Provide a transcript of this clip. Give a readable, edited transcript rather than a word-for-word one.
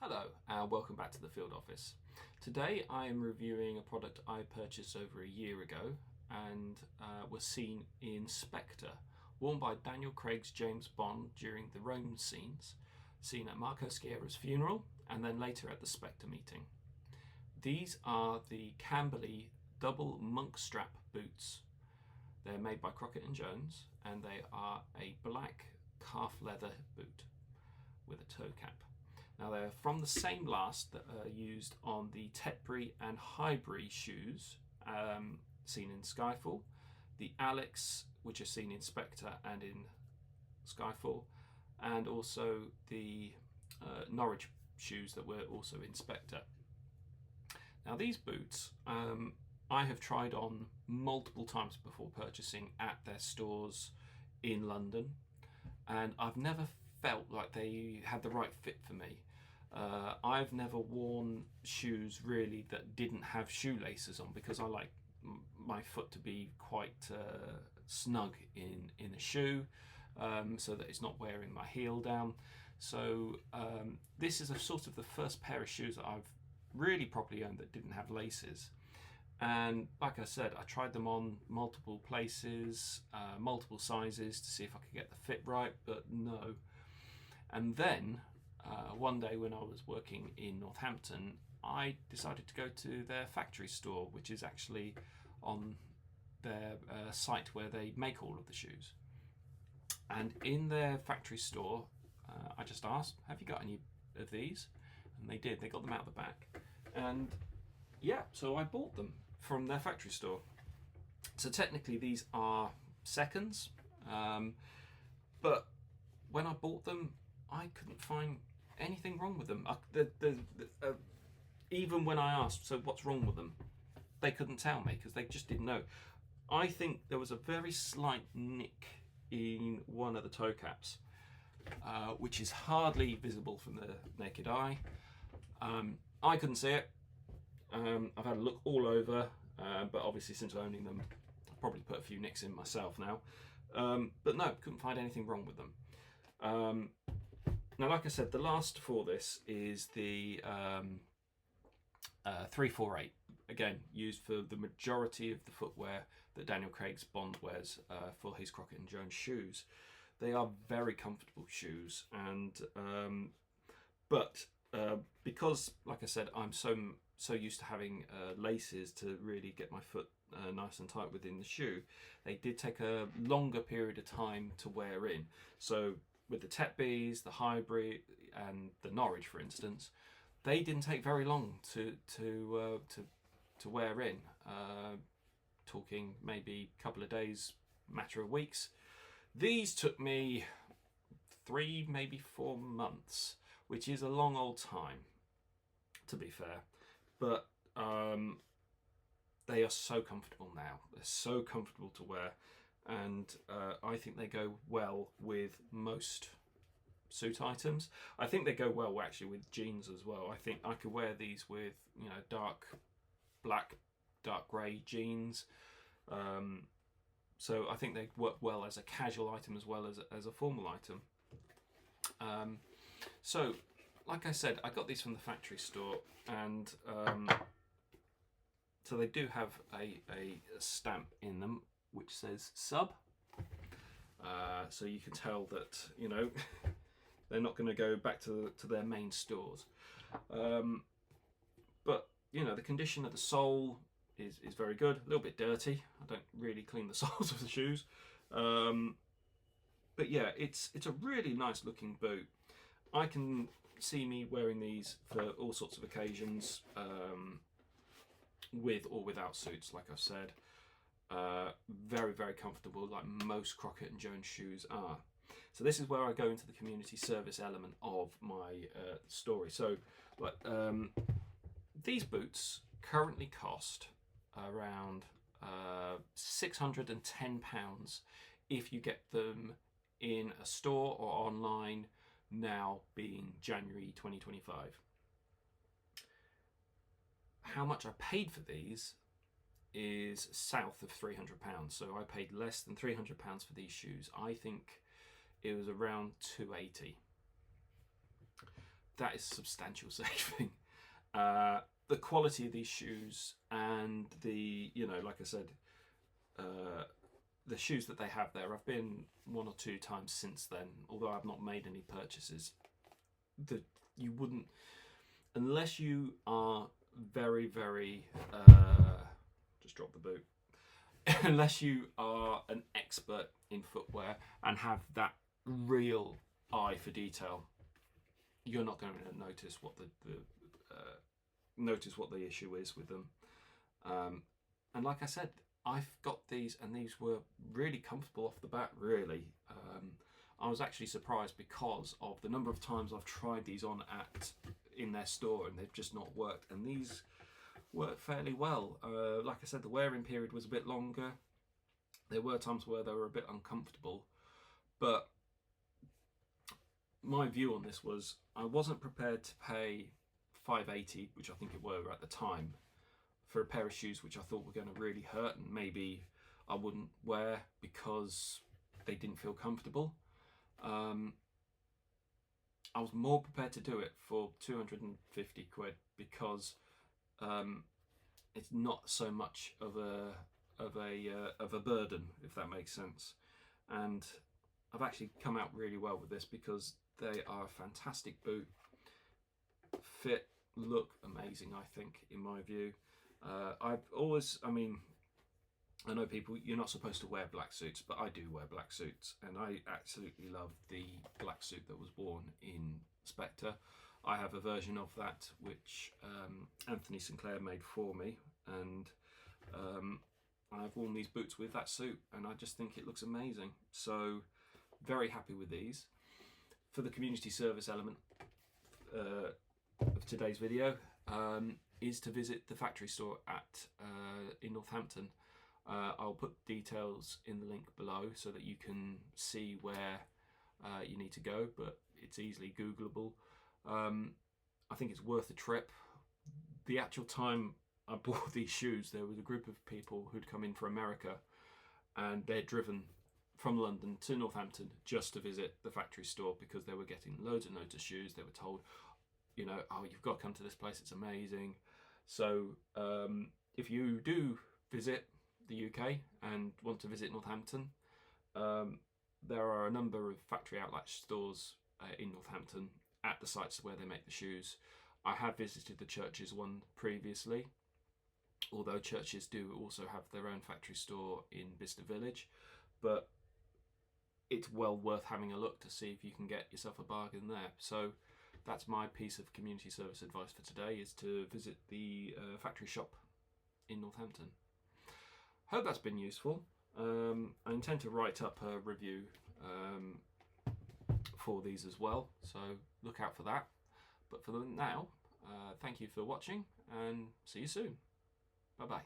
Hello and welcome back to the field office. Today I am reviewing a product I purchased over a year ago and was seen in SPECTRE, worn by Daniel Craig's James Bond during the Rome scenes, seen at Marco Sciarra's funeral and then later at the SPECTRE meeting. These are the Camberley double monk strap boots. They're made by Crockett Jones and they are a black calf leather boot with a toe cap. Now they're from the same last that are used on the Tetbury and Highbury shoes seen in Skyfall, the Alex which are seen in SPECTRE and in Skyfall, and also the Norwich shoes that were also in SPECTRE. Now these boots I have tried on multiple times before purchasing at their stores in London, and I've never felt like they had the right fit for me. I've never worn shoes really that didn't have shoelaces on because I like my foot to be quite snug in a shoe, so that it's not wearing my heel down. So this is a sort of the first pair of shoes that I've really properly owned that didn't have laces. And like I said, I tried them on multiple places, multiple sizes to see if I could get the fit right, but no. And then one day when I was working in Northampton, I decided to go to their factory store, which is actually on their site where they make all of the shoes. And in their factory store, I just asked, have you got any of these? And they did, they got them out the back. And yeah, so I bought them from their factory store. So technically these are seconds, but when I bought them, I couldn't find anything wrong with them. Even when I asked, so what's wrong with them? They couldn't tell me because they just didn't know. I think there was a very slight nick in one of the toe caps, which is hardly visible from the naked eye. I couldn't see it. I've had a look all over, but obviously since owning them, I've probably put a few nicks in myself now. But no, couldn't find anything wrong with them. Now, like I said, the last for this is the 348. Again, used for the majority of the footwear that Daniel Craig's Bond wears for his Crockett Jones shoes. They are very comfortable shoes, and because, like I said, I'm so used to having laces to really get my foot nice and tight within the shoe, they did take a longer period of time to wear in. So with the Tetburys, the Highbury and the Norwich, for instance, they didn't take very long to wear in. Talking maybe a couple of days, matter of weeks. These took me 3, maybe 4 months, which is a long old time, to be fair. But they are so comfortable now. They're so comfortable to wear. And I think they go well with most suit items. I think they go well actually with jeans as well. I think I could wear these with, you know, dark black, dark grey jeans. So I think they work well as a casual item as well as a formal item. So like I said, I got these from the factory store, and so they do have a stamp in them which says sub, so you can tell that, you know, they're not going to go back to their main stores. But you know, the condition of the sole is very good. A little bit dirty. I don't really clean the soles of the shoes, but yeah, it's a really nice looking boot. I can see me wearing these for all sorts of occasions, with or without suits, like I've said. Very, very comfortable, like most Crockett Jones shoes are. So this is where I go into the community service element of my story. So like, these boots currently cost around £610 if you get them in a store or online, now being January 2025. How much I paid for these is south of £300, so I paid less than £300 for these shoes. I think it was around 280. that is substantial saving. The quality of these shoes and the, like I said, the shoes that they have there, I've been 1 or 2 times since then, although I've not made any purchases. You wouldn't, unless you are very, very, just drop the boot, unless you are an expert in footwear and have that real eye for detail, you're not going to notice what the issue is with them. And like I said, I've got these, and these were really comfortable off the bat, really. I was actually surprised because of the number of times I've tried these on in their store and they've just not worked, and these work fairly well. Like I said, the wearing period was a bit longer. There were times where they were a bit uncomfortable, but my view on this was I wasn't prepared to pay $5.80, which I think it were at the time, for a pair of shoes which I thought were going to really hurt and maybe I wouldn't wear because they didn't feel comfortable. I was more prepared to do it for 250 quid because it's not so much of a burden, if that makes sense. And I've actually come out really well with this because they are a fantastic boot. Fit, look amazing, I think, in my view. I know people, you're not supposed to wear black suits, but I do wear black suits, and I absolutely love the black suit that was worn in Spectre. I have a version of that which Anthony Sinclair made for me, and I've worn these boots with that suit, and I just think it looks amazing. So very happy with these. For the community service element of today's video is to visit the factory store in Northampton. I'll put details in the link below so that you can see where you need to go, but it's easily Googleable. I think it's worth a trip. The actual time I bought these shoes, there was a group of people who'd come in from America, and they'd driven from London to Northampton just to visit the factory store because they were getting loads and loads of shoes. They were told, oh, you've got to come to this place, it's amazing. So if you do visit the UK and want to visit Northampton, there are a number of factory outlet stores in Northampton at the sites where they make the shoes. I have visited the Churches one previously, although Churches do also have their own factory store in Bicester Village, but it's well worth having a look to see if you can get yourself a bargain there. So that's my piece of community service advice for today, is to visit the factory shop in Northampton. Hope that's been useful. I intend to write up a review for these as well, so look out for that. But for now, thank you for watching and see you soon. Bye bye.